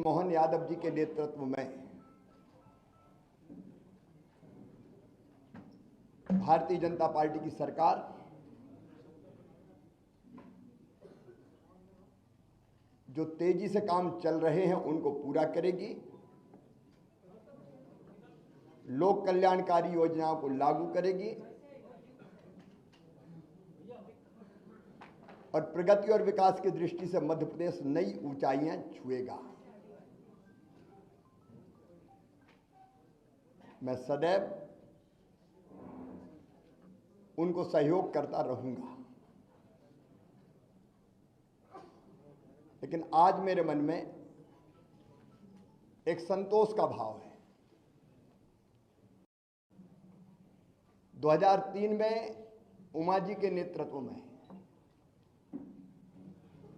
मोहन यादव जी के नेतृत्व में भारतीय जनता पार्टी की सरकार जो तेजी से काम चल रहे हैं उनको पूरा करेगी, लोक कल्याणकारी योजनाओं को लागू करेगी और प्रगति और विकास की दृष्टि से मध्य प्रदेश नई ऊंचाइयां छुएगा। मैं सदैव उनको सहयोग करता रहूंगा, लेकिन आज मेरे मन में एक संतोष का भाव है। 2003 में उमा जी के नेतृत्व में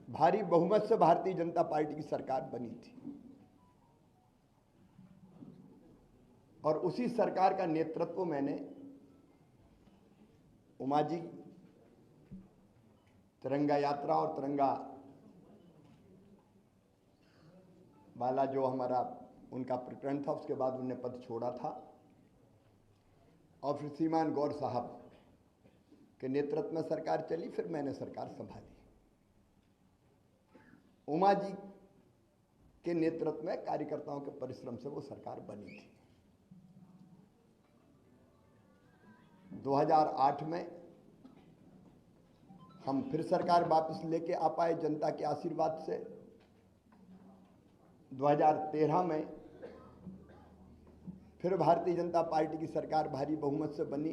भारी बहुमत से भारतीय जनता पार्टी की सरकार बनी थी और उसी सरकार का नेतृत्व मैंने उमा जी तिरंगा यात्रा और तिरंगा वाला जो हमारा उनका प्रकरण था, उसके बाद उन्होंने पद छोड़ा था और फिर श्रीमान गौर साहब के नेतृत्व में सरकार चली, फिर मैंने सरकार संभाली। उमा जी के नेतृत्व में कार्यकर्ताओं के परिश्रम से वो सरकार बनी थी। 2008 में हम फिर सरकार वापस लेके आ पाए जनता के आशीर्वाद से। 2013 में फिर भारतीय जनता पार्टी की सरकार भारी बहुमत से बनी।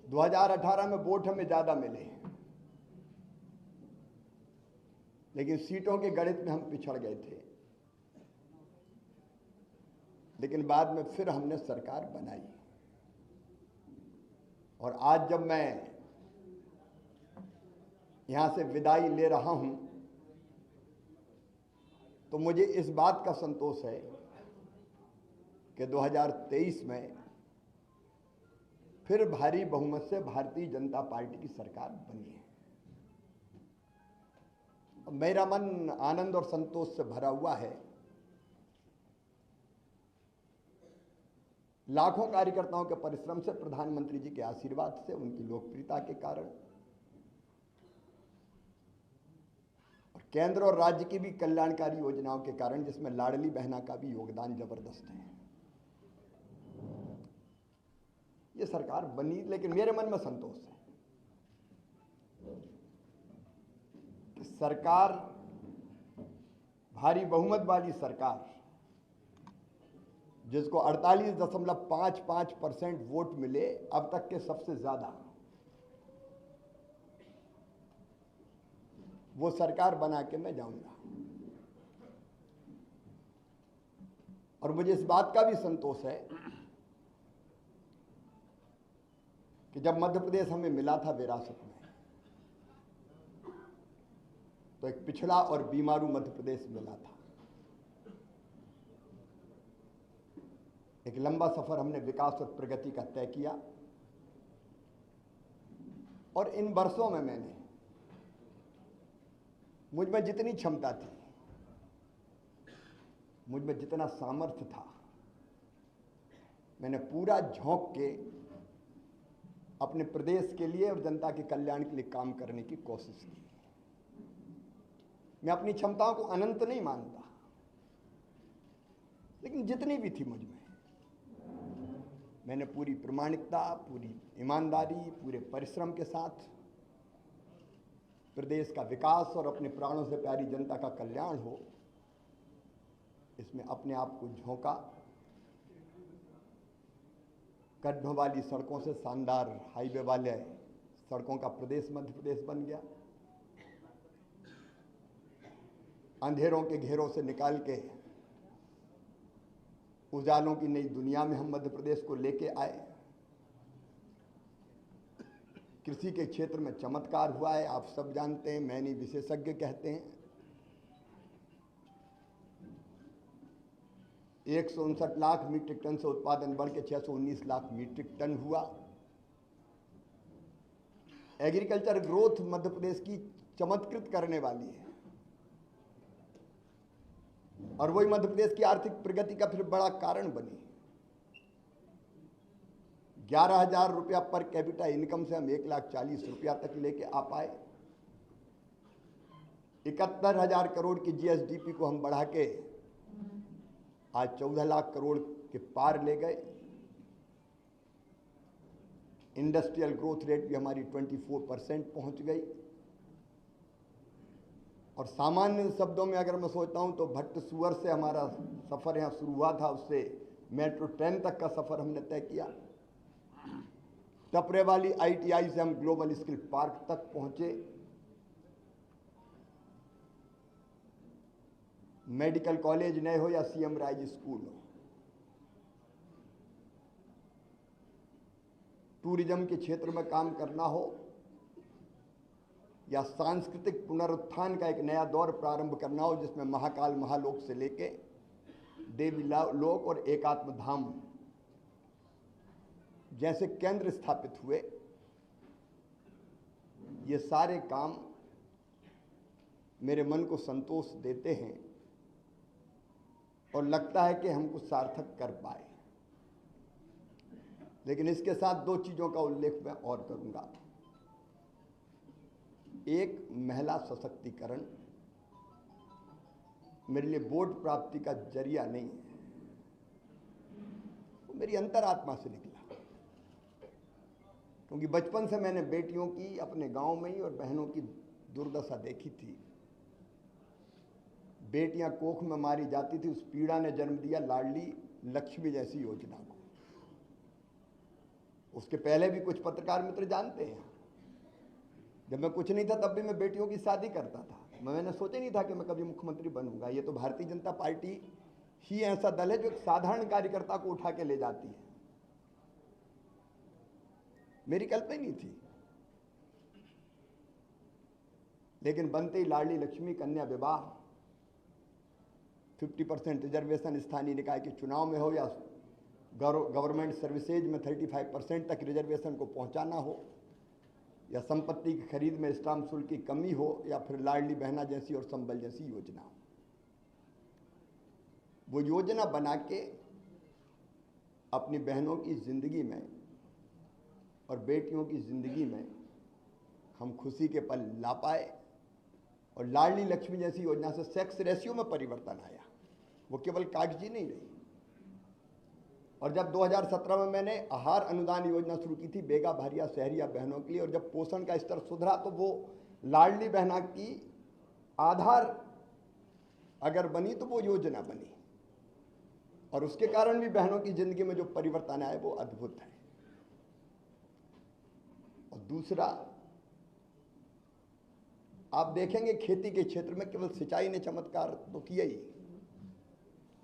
2018 में वोट हमें ज्यादा मिले, लेकिन सीटों के गणित में हम पिछड़ गए थे, लेकिन बाद में फिर हमने सरकार बनाई। और आज जब मैं यहां से विदाई ले रहा हूं तो मुझे इस बात का संतोष है कि 2023 में फिर भारी बहुमत से भारतीय जनता पार्टी की सरकार बनी है। मेरा मन आनंद और संतोष से भरा हुआ है। लाखों कार्यकर्ताओं के परिश्रम से, प्रधानमंत्री जी के आशीर्वाद से, उनकी लोकप्रियता के कारण और केंद्र और राज्य की भी कल्याणकारी योजनाओं के कारण, जिसमें लाडली बहना का भी योगदान जबरदस्त है, ये सरकार बनी। लेकिन मेरे मन में संतोष है कि सरकार, भारी बहुमत वाली सरकार, जिसको 48.55% वोट मिले, अब तक के सबसे ज्यादा, वो सरकार बना के मैं जाऊंगा। और मुझे इस बात का भी संतोष है कि जब मध्य प्रदेश हमें मिला था विरासत में, तो एक पिछड़ा और बीमारू मध्य प्रदेश मिला था। एक लंबा सफर हमने विकास और प्रगति का तय किया और इन वर्षों में मैंने, मुझ में जितनी क्षमता थी, मुझ में जितना सामर्थ्य था, मैंने पूरा झोंक के अपने प्रदेश के लिए और जनता के कल्याण के लिए काम करने की कोशिश की। मैं अपनी क्षमताओं को अनंत नहीं मानता, लेकिन जितनी भी थी मुझ में, मैंने पूरी प्रामाणिकता, पूरी ईमानदारी, पूरे परिश्रम के साथ प्रदेश का विकास और अपने प्राणों से प्यारी जनता का कल्याण हो, इसमें अपने आप को झोंका। गड्ढों वाली सड़कों से शानदार हाईवे वाले सड़कों का प्रदेश मध्य प्रदेश बन गया। अंधेरों के घेरों से निकाल के उजालों की नई दुनिया में हम मध्य प्रदेश को लेके आए। कृषि के क्षेत्र में चमत्कार हुआ है, आप सब जानते हैं, मैं नहीं, विशेषज्ञ कहते हैं। 159 लाख मीट्रिक टन से उत्पादन बढ़ के 619 लाख मीट्रिक टन हुआ। एग्रीकल्चर ग्रोथ मध्य प्रदेश की चमत्कृत करने वाली है। और वही मध्य प्रदेश की आर्थिक प्रगति का फिर बड़ा कारण बनी। 11,000 रुपया पर कैपिटा इनकम से हम 1,40,000 रुपया तक लेके आ पाए। 71,000 करोड़ की जीएसडीपी को हम बढ़ा के आज 14 लाख करोड़ के पार ले गए। इंडस्ट्रियल ग्रोथ रेट भी हमारी 24% पहुंच गई। और सामान्य शब्दों में अगर मैं सोचता हूं तो भट्ट सुअर से हमारा सफ़र यहाँ शुरू हुआ था, उससे मेट्रो ट्रेन तक का सफ़र हमने तय किया। टपरे वाली आईटीआई से हम ग्लोबल स्किल पार्क तक पहुंचे। मेडिकल कॉलेज नए हो या सीएम राइज स्कूल हो, टूरिज्म के क्षेत्र में काम करना हो या सांस्कृतिक पुनरुत्थान का एक नया दौर प्रारंभ करना हो, जिसमें महाकाल महालोक से लेके देवी लोक और एकात्म धाम जैसे केंद्र स्थापित हुए, ये सारे काम मेरे मन को संतोष देते हैं और लगता है कि हम कुछ सार्थक कर पाए। लेकिन इसके साथ दो चीज़ों का उल्लेख मैं और करूंगा। एक, महिला सशक्तिकरण मेरे लिए वोट प्राप्ति का जरिया नहीं है, वो मेरी अंतरात्मा से निकला। क्योंकि बचपन से मैंने बेटियों की अपने गांव में ही और बहनों की दुर्दशा देखी थी। बेटियां कोख में मारी जाती थी, उस पीड़ा ने जन्म दिया लाडली लक्ष्मी जैसी योजना को। उसके पहले भी कुछ पत्रकार मित्र जानते हैं, जब मैं कुछ नहीं था तब भी मैं बेटियों की शादी करता था। मैंने सोचा नहीं था कि मैं कभी मुख्यमंत्री बनूंगा। ये तो भारतीय जनता पार्टी ही ऐसा दल है जो एक साधारण कार्यकर्ता को उठा के ले जाती है। मेरी कल्पना नहीं थी। लेकिन बनते ही लाडली लक्ष्मी, कन्या विवाह, 50% रिजर्वेशन स्थानीय निकाय के चुनाव में हो या गवर्नमेंट सर्विसेज में 35% तक रिजर्वेशन को पहुंचाना हो, या संपत्ति की खरीद में स्टाम्प शुल्क की कमी हो, या फिर लाडली बहना जैसी और संबल जैसी योजना हो। वो योजना बना के अपनी बहनों की जिंदगी में और बेटियों की जिंदगी में हम खुशी के पल ला पाए। और लाडली लक्ष्मी जैसी योजना से सेक्स रेशियो में परिवर्तन आया, वो केवल कागजी नहीं रही। और जब 2017 में मैंने आहार अनुदान योजना शुरू की थी बेगा भारिया शहरिया बहनों के लिए, और जब पोषण का स्तर सुधरा तो वो लाडली बहना की आधार अगर बनी तो वो योजना बनी। और उसके कारण भी बहनों की जिंदगी में जो परिवर्तन आया वो अद्भुत है। और दूसरा, आप देखेंगे खेती के क्षेत्र में केवल सिंचाई ने चमत्कार तो किया ही,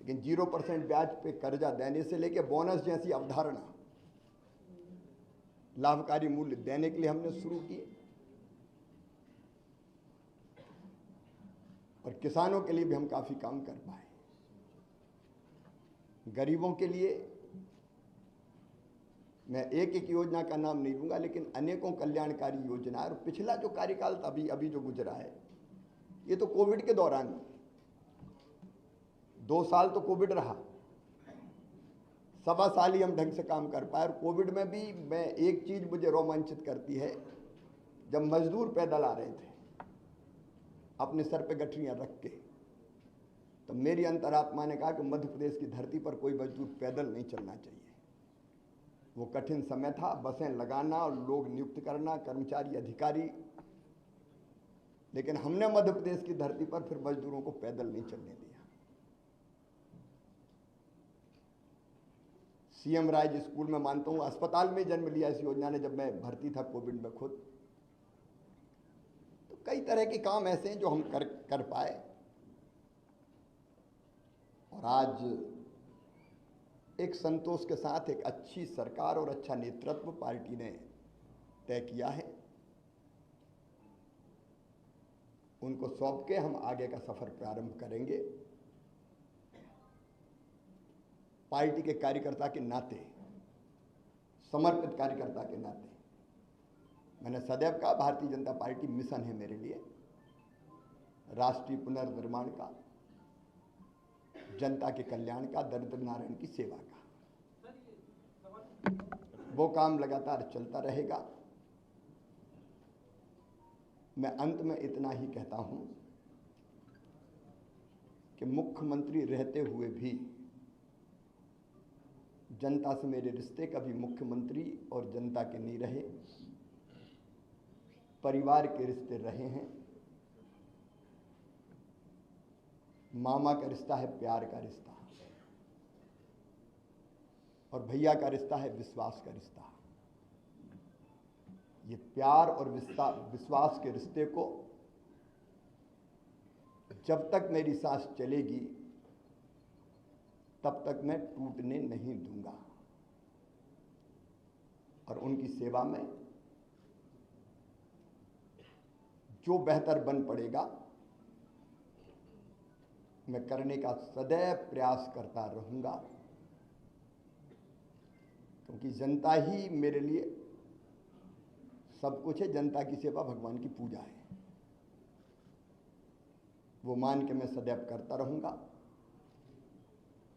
लेकिन 0% ब्याज पे कर्जा देने से लेकर बोनस जैसी अवधारणा लाभकारी मूल्य देने के लिए हमने शुरू किए। और किसानों के लिए भी हम काफी काम कर पाए। गरीबों के लिए मैं एक एक योजना का नाम नहीं लूंगा, लेकिन अनेकों कल्याणकारी योजना। और पिछला जो कार्यकाल अभी जो गुजरा है, ये तो कोविड के दौरान 2 साल तो कोविड रहा, 1.25 साल ही हम ढंग से काम कर पाए। और कोविड में भी मैं एक चीज मुझे रोमांचित करती है, जब मजदूर पैदल आ रहे थे अपने सर पे गठरियां रख के, तो मेरी अंतरात्मा ने कहा कि मध्य प्रदेश की धरती पर कोई मजदूर पैदल नहीं चलना चाहिए। वो कठिन समय था, बसें लगाना और लोग नियुक्त करना, कर्मचारी अधिकारी, लेकिन हमने मध्य प्रदेश की धरती पर फिर मजदूरों को पैदल नहीं चलने दिया। सीएम राइज स्कूल में मानता हूं अस्पताल में जन्म लिया इस योजना ने, जब मैं भर्ती था कोविड में खुद। तो कई तरह के काम ऐसे हैं जो हम कर पाए। और आज एक संतोष के साथ एक अच्छी सरकार और अच्छा नेतृत्व पार्टी ने तय किया है, उनको सौंप के हम आगे का सफर प्रारंभ करेंगे। पार्टी के कार्यकर्ता के नाते, समर्पित कार्यकर्ता के नाते, मैंने सदैव कहा भारतीय जनता पार्टी मिशन है मेरे लिए, राष्ट्रीय पुनर्निर्माण का। जनता के कल्याण का, दरिद्र नारायण की सेवा का। वो काम लगातार चलता रहेगा। मैं अंत में इतना ही कहता हूं कि मुख्यमंत्री रहते हुए भी जनता से मेरे रिश्ते कभी मुख्यमंत्री और जनता के नहीं रहे, परिवार के रिश्ते रहे हैं। मामा का रिश्ता है प्यार का रिश्ता, और भैया का रिश्ता है विश्वास का रिश्ता। ये प्यार और विश्वास के रिश्ते को जब तक मेरी सांस चलेगी तब तक मैं टूटने नहीं दूंगा, और उनकी सेवा में जो बेहतर बन पड़ेगा मैं करने का सदैव प्रयास करता रहूंगा, क्योंकि जनता ही मेरे लिए सब कुछ है। जनता की सेवा भगवान की पूजा है, वो मान के मैं सदैव करता रहूंगा।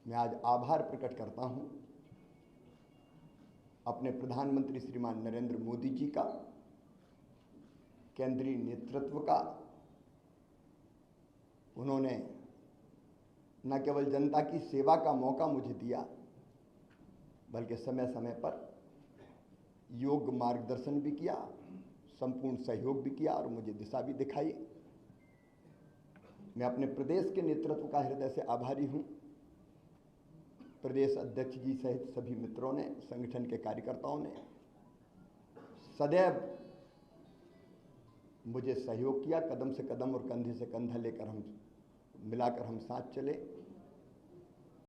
मैं आज आभार प्रकट करता हूं अपने प्रधानमंत्री श्रीमान नरेंद्र मोदी जी का, केंद्रीय नेतृत्व का। उन्होंने न केवल जनता की सेवा का मौका मुझे दिया, बल्कि समय समय पर योग्य मार्गदर्शन भी किया, संपूर्ण सहयोग भी किया और मुझे दिशा भी दिखाई। मैं अपने प्रदेश के नेतृत्व का हृदय से आभारी हूं। प्रदेश अध्यक्ष जी सहित सभी मित्रों ने, संगठन के कार्यकर्ताओं ने सदैव मुझे सहयोग किया। कदम से कदम और कंधे से कंधा लेकर मिलाकर हम साथ चले।